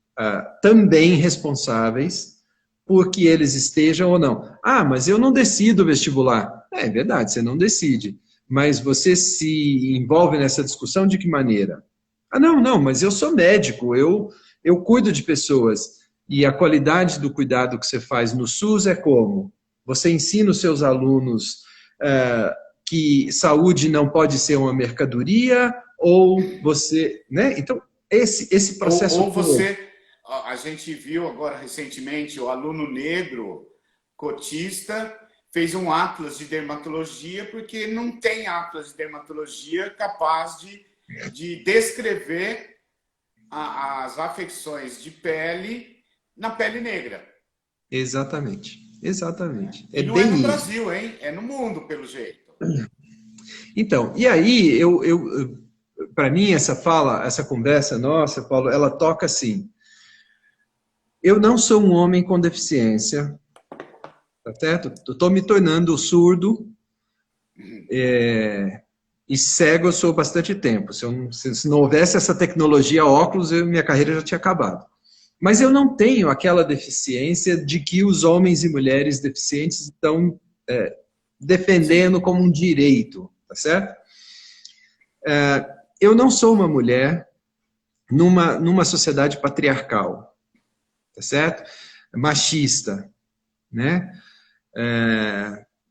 também responsáveis por que eles estejam ou não. Ah, mas eu não decido o vestibular. É verdade, você não decide. Mas você se envolve nessa discussão de que maneira? Ah, não, mas eu sou médico, eu cuido de pessoas. E a qualidade do cuidado que você faz no SUS é como? Você ensina os seus alunos que saúde não pode ser uma mercadoria, ou você... Né? Então, esse processo... Ou você... A gente viu agora recentemente o aluno negro cotista fez um atlas de dermatologia porque não tem atlas de dermatologia capaz de descrever as afecções de pele na pele negra. Exatamente, exatamente. E não é no Brasil, hein? É no mundo, pelo jeito. Então, e aí, para mim, essa conversa nossa, Paulo, ela toca assim. Eu não sou um homem com deficiência, tá certo? Estou me tornando surdo e cego eu sou há bastante tempo. Se não houvesse essa tecnologia óculos, minha carreira já tinha acabado. Mas eu não tenho aquela deficiência de que os homens e mulheres deficientes estão defendendo como um direito, tá certo? Eu não sou uma mulher numa sociedade patriarcal, tá certo? Machista, né?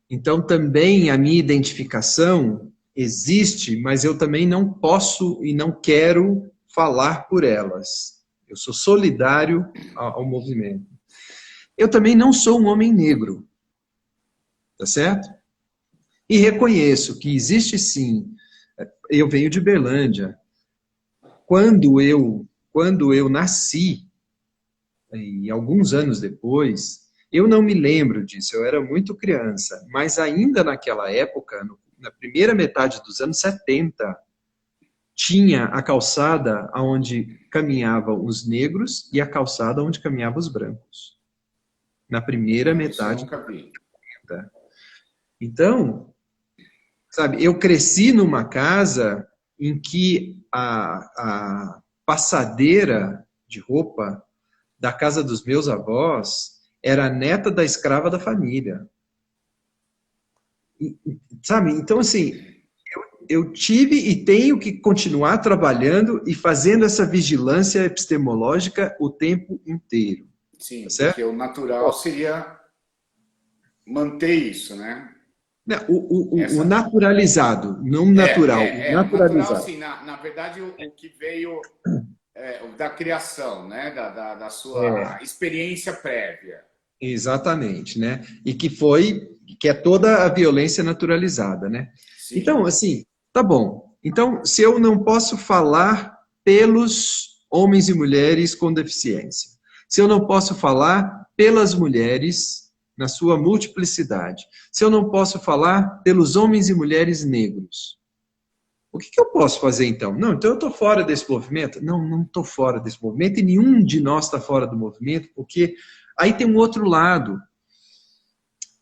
Então, também a minha identificação, existe, mas eu também não posso e não quero falar por elas. Eu sou solidário ao movimento. Eu também não sou um homem negro, tá certo? E reconheço que existe sim. Eu venho de Berlândia. Quando eu nasci, e alguns anos depois, eu não me lembro disso, eu era muito criança, mas ainda naquela época, na primeira metade dos anos 70, tinha a calçada onde caminhavam os negros e a calçada onde caminhavam os brancos. Na primeira Isso eu metade dos nunca anos vi. 70. Então, sabe, eu cresci numa casa em que a passadeira de roupa da casa dos meus avós era a neta da escrava da família. Sabe? Então, assim, eu tive e tenho que continuar trabalhando e fazendo essa vigilância epistemológica o tempo inteiro. Tá Sim, certo? porque o natural seria manter isso, né? Não, o Essa, naturalizado, não natural, o o natural, naturalizado. assim, na verdade, o que veio da criação, né? Da sua É, experiência prévia. exatamente, né? E que é toda a violência naturalizada, né? Então, Sim, assim, tá bom. Então, se eu não posso falar pelos homens e mulheres com deficiência, se eu não posso falar pelas mulheres na sua multiplicidade, se eu não posso falar pelos homens e mulheres negros, o que eu posso fazer então? Não, então eu estou fora desse movimento? Não, não estou fora desse movimento e nenhum de nós está fora do movimento, porque aí tem um outro lado,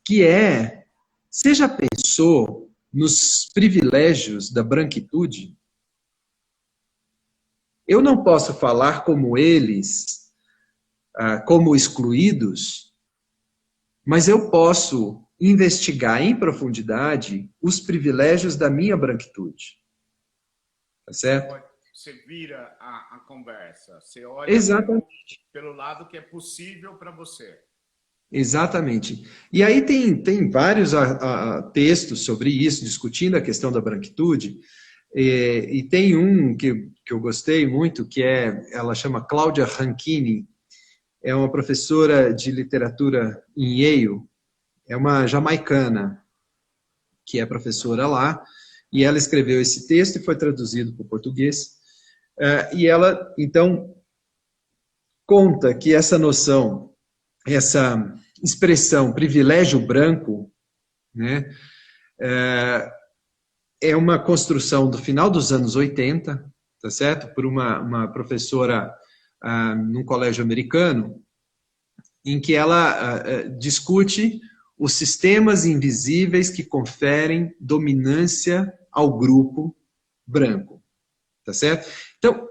que é, você já pensou nos privilégios da branquitude? Eu não posso falar como eles, como excluídos, mas eu posso investigar em profundidade os privilégios da minha branquitude. Tá certo? você vira a conversa, você olha Exatamente. pelo lado que é possível para você. Exatamente. E aí tem vários textos sobre isso, discutindo a questão da branquitude, e tem um que eu gostei muito, ela chama Cláudia Rankine, é uma professora de literatura em Yale, é uma jamaicana, que é professora lá, e ela escreveu esse texto e foi traduzido para o português, e ela, então, conta que essa noção, essa expressão privilégio branco, né, é uma construção do final dos anos 80, tá certo? Por uma professora num colégio americano, em que ela discute os sistemas invisíveis que conferem dominância ao grupo branco, tá certo? Então,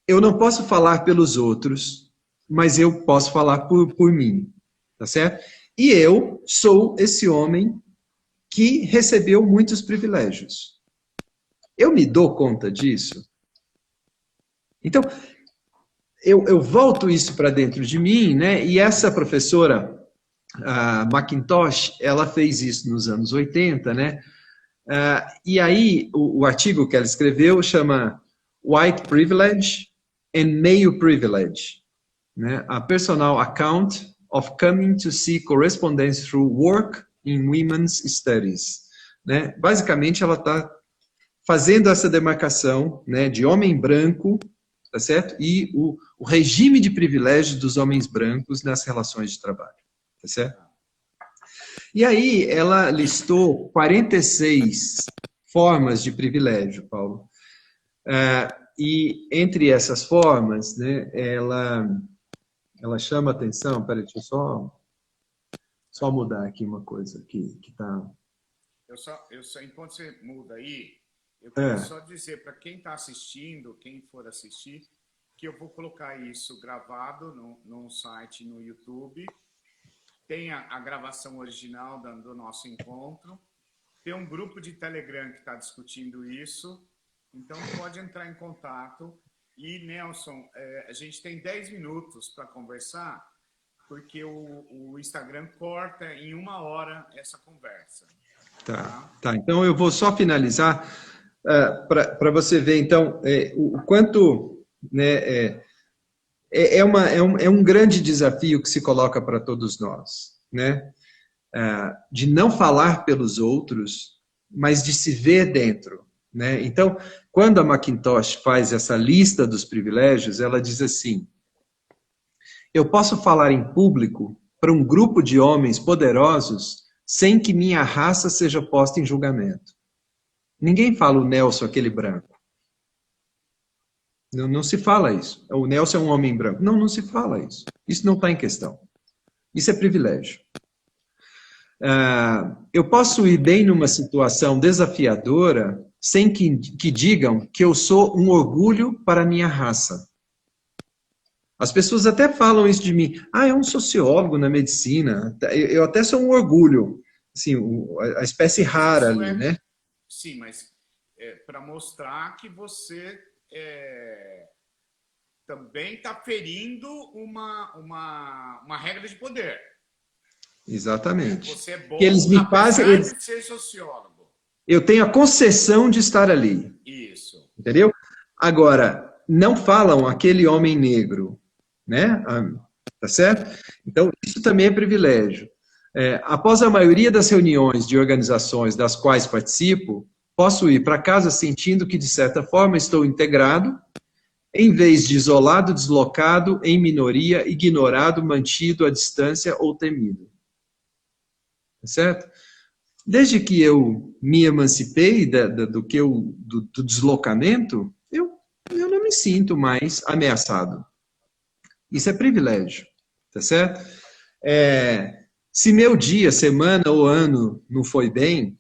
eu não posso falar pelos outros, mas eu posso falar por mim, tá certo? E eu sou esse homem que recebeu muitos privilégios. Eu me dou conta disso? Então, eu volto isso para dentro de mim, né? E essa professora, a McIntosh, ela fez isso nos anos 80, né? E aí, o artigo que ela escreveu chama White Privilege and Male Privilege, né? A Personal Account of Coming to See Correspondence Through Work in Women's Studies. Né? Basicamente, ela está fazendo essa demarcação, né, de homem branco, tá certo? E o regime de privilégios dos homens brancos nas relações de trabalho, tá certo? E aí ela listou 46 formas de privilégio, Paulo. E entre essas formas, né, ela chama atenção, peraí, deixa eu só mudar aqui uma coisa que tá... Enquanto você muda aí, eu queria É, só dizer para quem está assistindo, quem for assistir, que eu vou colocar isso gravado num site no YouTube. Tem a gravação original do nosso encontro. Tem um grupo de Telegram que está discutindo isso. Então, pode entrar em contato. E, Nelson, a gente tem 10 minutos para conversar, porque o Instagram corta em 1 hora essa conversa. Tá. Então, eu vou só finalizar para você ver, então, o quanto, né, é um grande desafio que se coloca para todos nós, né? De não falar pelos outros, mas de se ver dentro, né? Então, quando a Macintosh faz essa lista dos privilégios, ela diz assim: eu posso falar em público para um grupo de homens poderosos sem que minha raça seja posta em julgamento. Ninguém fala o Nelson, aquele branco. Não, não se fala isso. O Nelson é um homem branco. Não, não se fala isso. Isso não está em questão. Isso é privilégio. Eu posso ir bem numa situação desafiadora sem que digam que eu sou um orgulho para a minha raça. As pessoas até falam isso de mim. É um sociólogo na medicina. Eu até sou um orgulho. Assim, a espécie rara ali, né? Sim, mas para mostrar que você também está ferindo uma regra de poder. Exatamente. Você é bom, que eles me fazem, de ser sociólogo. Eu tenho a concessão de estar ali. Isso. Entendeu? Agora, não falam aquele homem negro, né? Tá certo? Então, isso também é privilégio. Após a maioria das reuniões de organizações das quais participo, posso ir para casa sentindo que, de certa forma, estou integrado, em vez de isolado, deslocado, em minoria, ignorado, mantido à distância ou temido. Tá certo? Desde que eu me emancipei do deslocamento, eu não me sinto mais ameaçado. Isso é privilégio, tá certo? Se meu dia, semana ou ano não foi bem,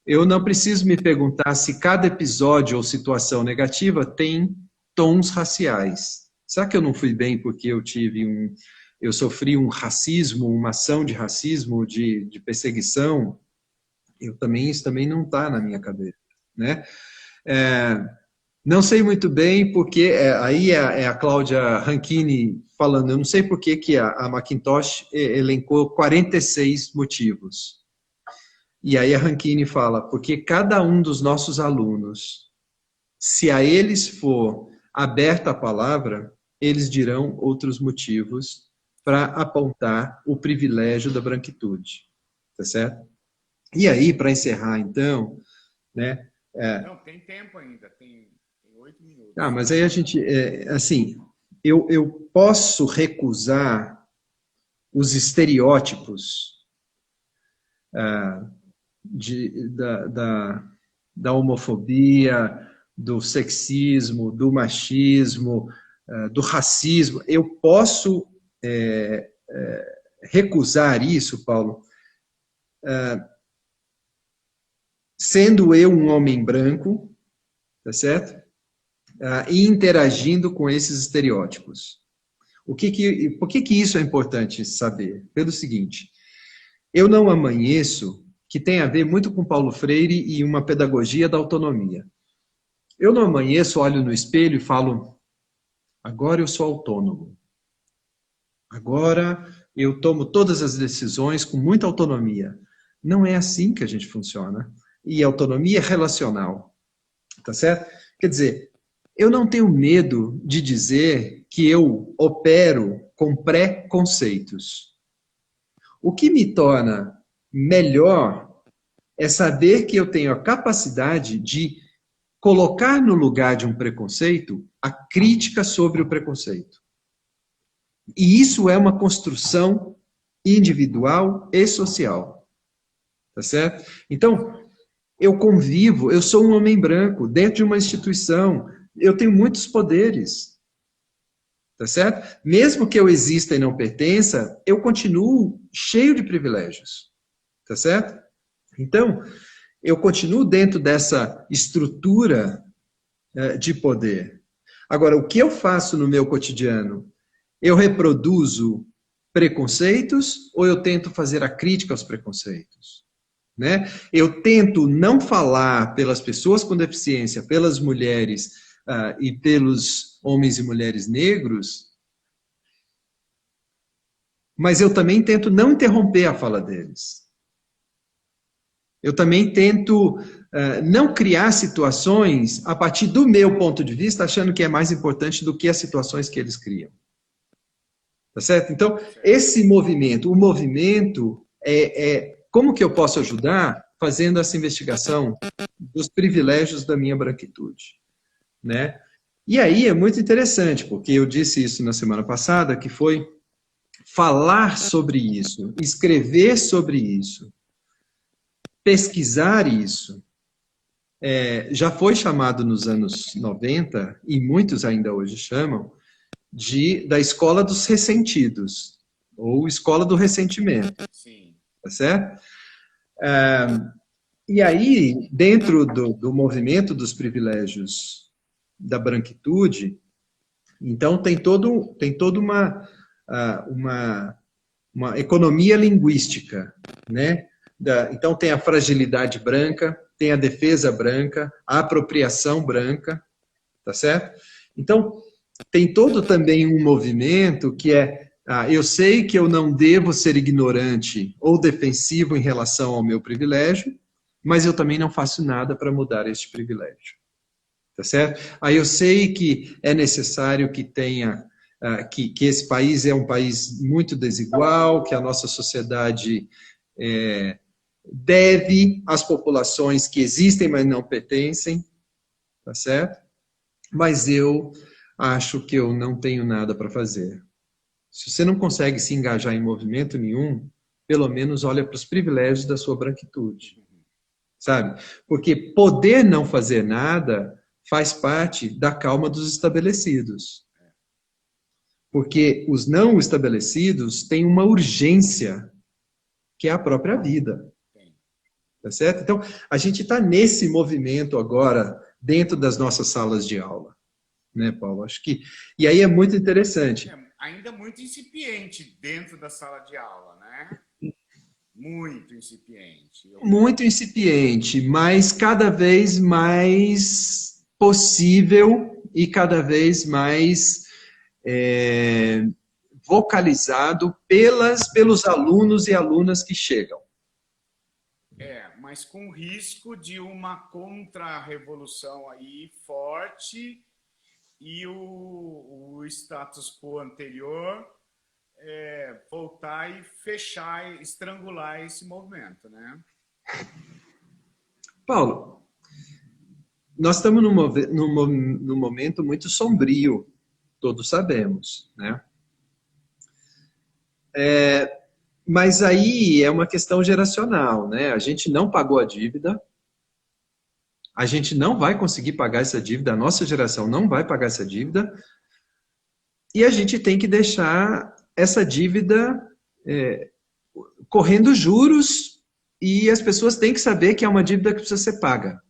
eu não preciso me perguntar se cada episódio ou situação negativa tem tons raciais. Será que eu não fui bem porque eu sofri um racismo, uma ação de racismo, de perseguição? Isso também não está na minha cabeça, né? Não sei muito bem porque, aí é a Cláudia Rankine falando, eu não sei por que a Macintosh elencou 46 motivos. E aí a Rankine fala, porque cada um dos nossos alunos, se a eles for aberta a palavra, eles dirão outros motivos para apontar o privilégio da branquitude, tá certo? E aí, para encerrar, então, né? Não, tem tempo ainda, tem 8 minutos. Mas aí a gente, assim, eu posso recusar os estereótipos da homofobia, do sexismo, do machismo, do racismo. Eu posso recusar isso, Paulo, sendo eu um homem branco, tá certo? E interagindo com esses estereótipos. Por que isso é importante saber? Pelo seguinte, eu não amanheço, que tem a ver muito com Paulo Freire e uma pedagogia da autonomia. Eu não amanheço, olho no espelho e falo, agora eu sou autônomo. Agora eu tomo todas as decisões com muita autonomia. Não é assim que a gente funciona. E autonomia é relacional. Tá certo? Quer dizer, eu não tenho medo de dizer que eu opero com preconceitos. O que me torna melhor é saber que eu tenho a capacidade de colocar no lugar de um preconceito a crítica sobre o preconceito. E isso é uma construção individual e social. Tá certo? Então, eu convivo, eu sou um homem branco dentro de uma instituição, eu tenho muitos poderes. Tá certo? Mesmo que eu exista e não pertença, eu continuo cheio de privilégios. Tá certo? Então, eu continuo dentro dessa estrutura de poder. Agora, o que eu faço no meu cotidiano? Eu reproduzo preconceitos ou eu tento fazer a crítica aos preconceitos? Né? Eu tento não falar pelas pessoas com deficiência, pelas mulheres e pelos homens e mulheres negros, mas eu também tento não interromper a fala deles. Eu também tento não criar situações a partir do meu ponto de vista, achando que é mais importante do que as situações que eles criam. Tá certo? Então, esse movimento, o movimento como que eu posso ajudar fazendo essa investigação dos privilégios da minha branquitude, né? E aí é muito interessante, porque eu disse isso na semana passada, que foi falar sobre isso, escrever sobre isso, pesquisar isso. Já foi chamado nos anos 90, e muitos ainda hoje chamam, da escola dos ressentidos, ou escola do ressentimento. Sim. Tá certo? E aí, dentro do movimento dos privilégios da branquitude, então tem toda uma economia linguística, né? Então tem a fragilidade branca, tem a defesa branca, a apropriação branca, tá certo? Então, tem todo também um movimento que eu sei que eu não devo ser ignorante ou defensivo em relação ao meu privilégio, mas eu também não faço nada para mudar este privilégio. Tá certo? Aí eu sei que é necessário que tenha, que esse país é um país muito desigual, que a nossa sociedade deve às populações que existem, mas não pertencem, tá certo? Mas eu acho que eu não tenho nada para fazer. Se você não consegue se engajar em movimento nenhum, pelo menos olha para os privilégios da sua branquitude, sabe? Porque poder não fazer nada faz parte da calma dos estabelecidos. Porque os não estabelecidos têm uma urgência, que é a própria vida. Tá certo? Então, a gente está nesse movimento agora, dentro das nossas salas de aula. Né, Paulo? Acho que. E aí é muito interessante. Ainda muito incipiente dentro da sala de aula, né? Muito incipiente. Muito incipiente, mas cada vez mais possível e cada vez mais vocalizado pelos alunos e alunas que chegam. Mas com risco de uma contra-revolução aí forte e o status quo anterior voltar e fechar, estrangular esse movimento, né? Paulo, nós estamos num momento muito sombrio, todos sabemos, né? Mas aí é uma questão geracional, né? A gente não pagou a dívida, a gente não vai conseguir pagar essa dívida, a nossa geração não vai pagar essa dívida, e a gente tem que deixar essa dívida correndo juros, e as pessoas têm que saber que é uma dívida que precisa ser paga.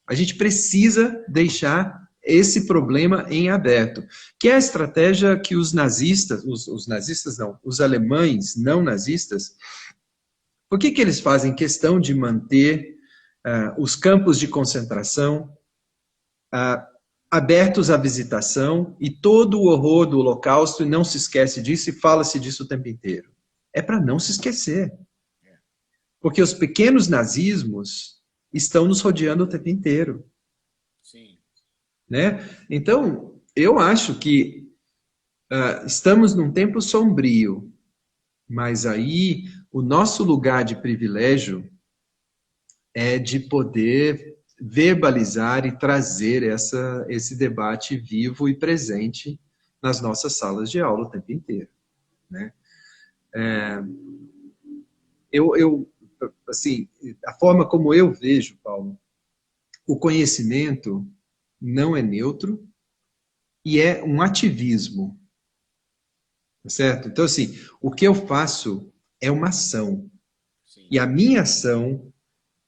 A gente precisa deixar esse problema em aberto, que é a estratégia que os nazistas, os nazistas não, os alemães não nazistas, por que eles fazem questão de manter os campos de concentração abertos à visitação e todo o horror do Holocausto, e não se esquece disso e fala-se disso o tempo inteiro? É para não se esquecer. Porque os pequenos nazismos estão nos rodeando o tempo inteiro. Sim. Né? Então, eu acho que estamos num tempo sombrio, mas aí o nosso lugar de privilégio é de poder verbalizar e trazer esse debate vivo e presente nas nossas salas de aula o tempo inteiro. Né? Assim, a forma como eu vejo, Paulo, o conhecimento não é neutro e é um ativismo. Certo? Então, assim, o que eu faço é uma ação. Sim. E a minha ação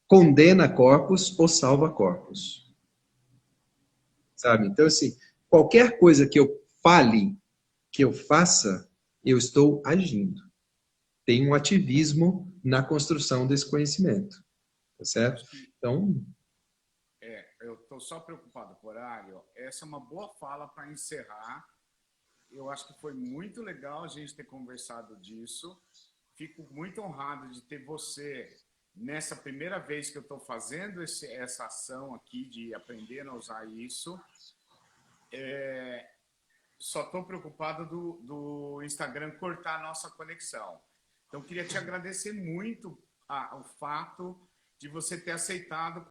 condena corpos ou salva corpos. Sabe? Então, assim, qualquer coisa que eu fale, que eu faça, eu estou agindo. Tem um ativismo na construção desse conhecimento. Tá certo? Então... eu estou só preocupado com o horário. Essa é uma boa fala para encerrar. Eu acho que foi muito legal a gente ter conversado disso. Fico muito honrado de ter você nessa primeira vez que eu estou fazendo essa ação aqui de aprender a usar isso, só estou preocupado do Instagram cortar a nossa conexão. Então, queria te agradecer muito o fato de você ter aceitado